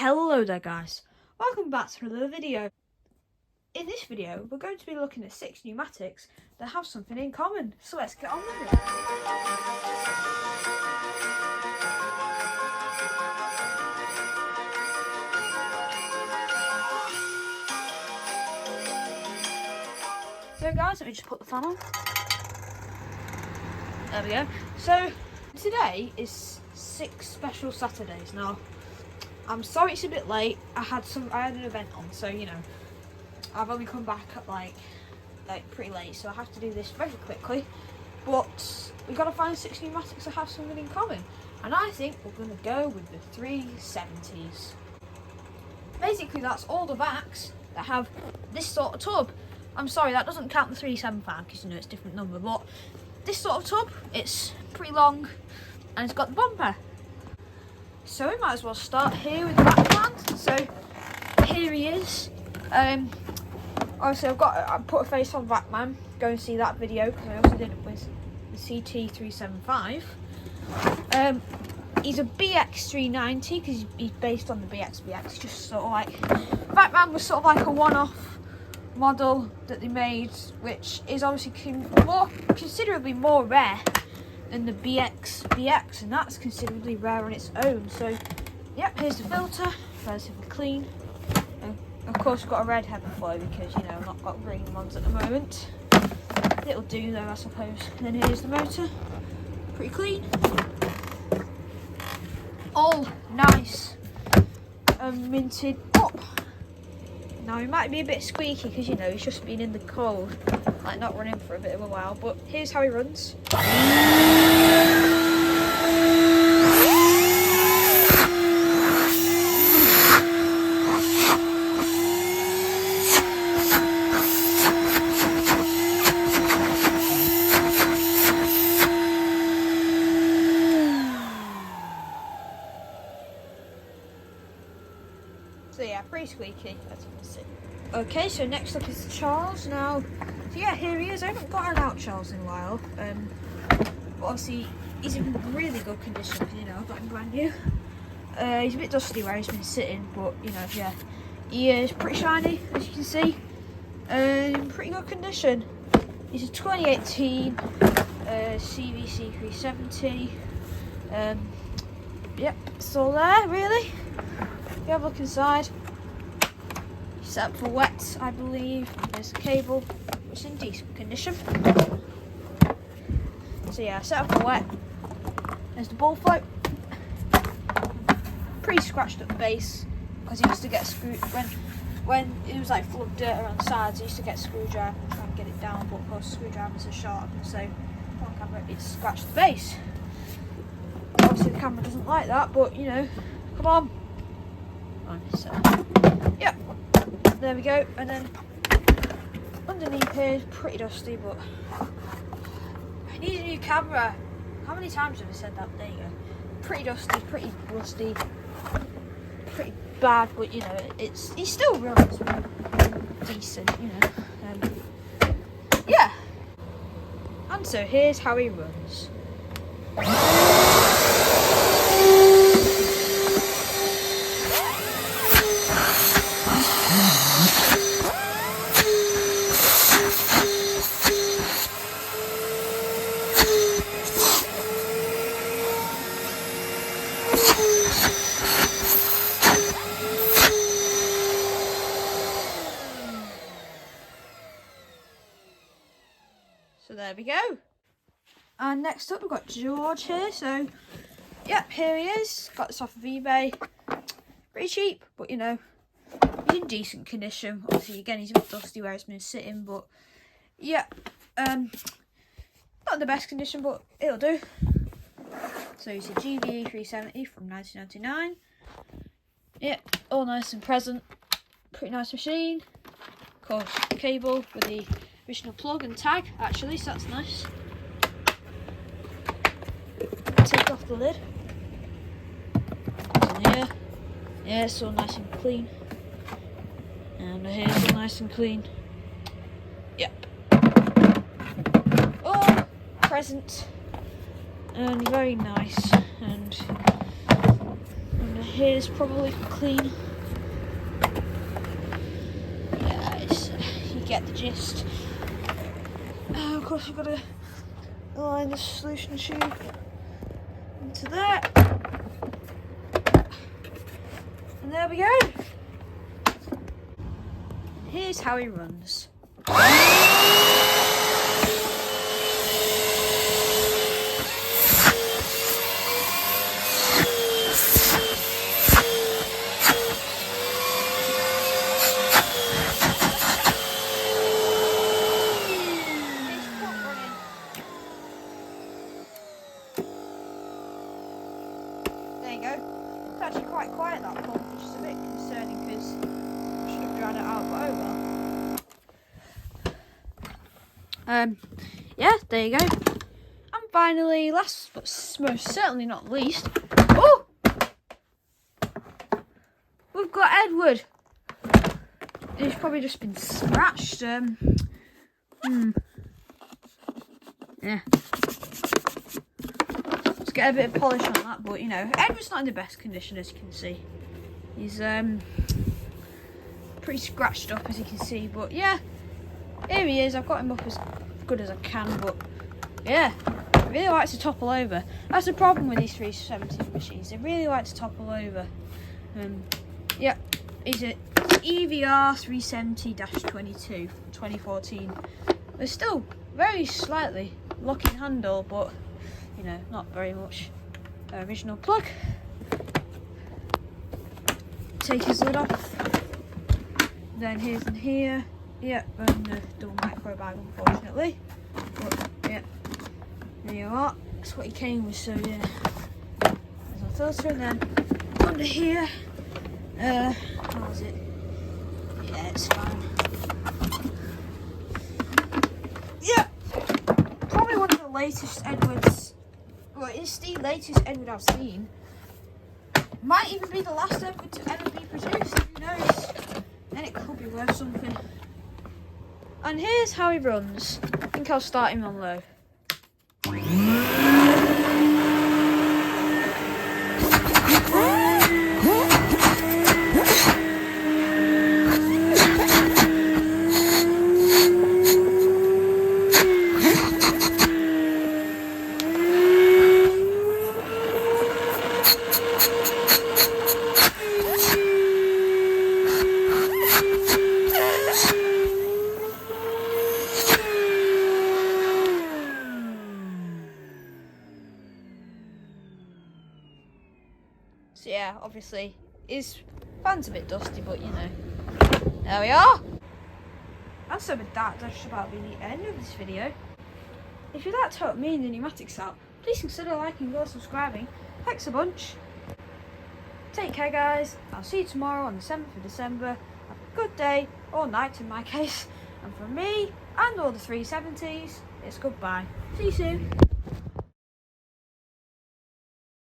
Hello there guys, welcome back to another video. In this video we're going to be looking at 6 pneumatics that have something in common, so let's get on with it. So guys, let me just put the fan on. There we go. So today is 6 special Saturdays. Now I'm sorry it's a bit late. I had an event on, so you know, I've only come back at like pretty late, so I have to do this very quickly. But we've got to find 6 pneumatics that have something in common, and I think we're going to go with the 370s. Basically, that's all the backs that have this sort of tub. I'm sorry, that doesn't count the 375 because you know it's a different number, but this sort of tub, it's pretty long and it's got the bumper. So we might as well start here with the backman. So here he is. Obviously I put a face on backman. Go and see that video because I also did it with the CT375. He's a BX390 because he's based on the BX. Just sort of like backman was sort of like a one-off model that they made, which is obviously considerably more rare than the BX, and that's considerably rare on its own. So yep, here's the filter, relatively clean. Of course, we've got a red head flow because you know I've not got green ones at the moment. It'll do though, I suppose. And then here's the motor, pretty clean, all nice and minted up. Now he might be a bit squeaky because you know he's just been in the cold, like not running for a bit of a while, but here's how he runs. So yeah, pretty squeaky, as you can see. Okay, so next up is Charles. Now, so yeah, here he is. I haven't got an out Charles in a while. But obviously he's in really good condition because you know I've got him brand new. He's a bit dusty where he's been sitting, but you know, yeah, he is pretty shiny as you can see. In pretty good condition. He's a 2018 CVC 370. Yep, it's all there really. If you have a look inside, set up for wet, I believe. There's the cable, which is in decent condition. So yeah, set up for wet. There's the ball float. Pretty scratched up base because he used to get screwed when it was like full of dirt around the sides. He used to get a screwdriver and try and get it down, but of course screwdrivers are sharp, so on camera it's scratched the base. Obviously the camera doesn't like that, but you know, come on. So yeah, there we go. And then underneath here is pretty dusty, but I need a new camera. How many times have I said that? There you go. Pretty dusty, pretty rusty, pretty bad, but you know he still runs decent, you know. Yeah. And so here's how he runs. So there we go. And next up we've got George here. So yep, here he is. Got this off of eBay. Pretty cheap, but you know, he's in decent condition. Obviously again he's a bit dusty where it's been sitting, but yeah, not the best condition, but it'll do. So he's a GV 370 from 1999. Yep, all nice and present. Pretty nice machine. Of course, cable with the original plug and tag actually, so that's nice. Take off the lid. What's in here? Yeah, it's all nice and clean. And here's all nice and clean. Yep. All present and very nice. And here's probably clean. Yeah, you get the gist. Of course, I've got to align the solution tube into there. And there we go. Here's how he runs. There you go. It's actually quite quiet, that pump, which is a bit concerning because I should have dried it out, but oh well. Yeah, there you go. And finally, last but most certainly not least, oh, we've got Edward. He's probably just been scratched. Yeah. Let's get a bit of polish on that, but you know, Edward's not in the best condition, as you can see. He's pretty scratched up, as you can see, but yeah, here he is. I've got him up as good as I can, but yeah, he really likes to topple over. That's the problem with these 370 machines, they really like to topple over. Yeah, he's a EVR 370-22 from 2014. It's still very slightly locking handle, but you know, not very much. Original plug. Take his lid off. Then here's in here. Yeah, and the double micro bag, unfortunately. But yeah, there you are. That's what he came with. So yeah, there's our filter, and then under here. How is it? Yeah, it's fine. Yeah, probably one of the latest Edwards. Well, it's the latest Edward I've seen. Might even be the last Edward to ever be produced. Who knows? Then it could be worth something. And here's how he runs. I think I'll start him on low. So yeah, obviously, his fan's a bit dusty, but you know, there we are. And so with that, that's just about being the end of this video. If you'd like to help me and the Numatics out, please consider liking or subscribing. Thanks a bunch. Take care, guys. I'll see you tomorrow on the 7th of December. Have a good day, or night in my case. And from me, and all the 370s, it's goodbye. See you soon.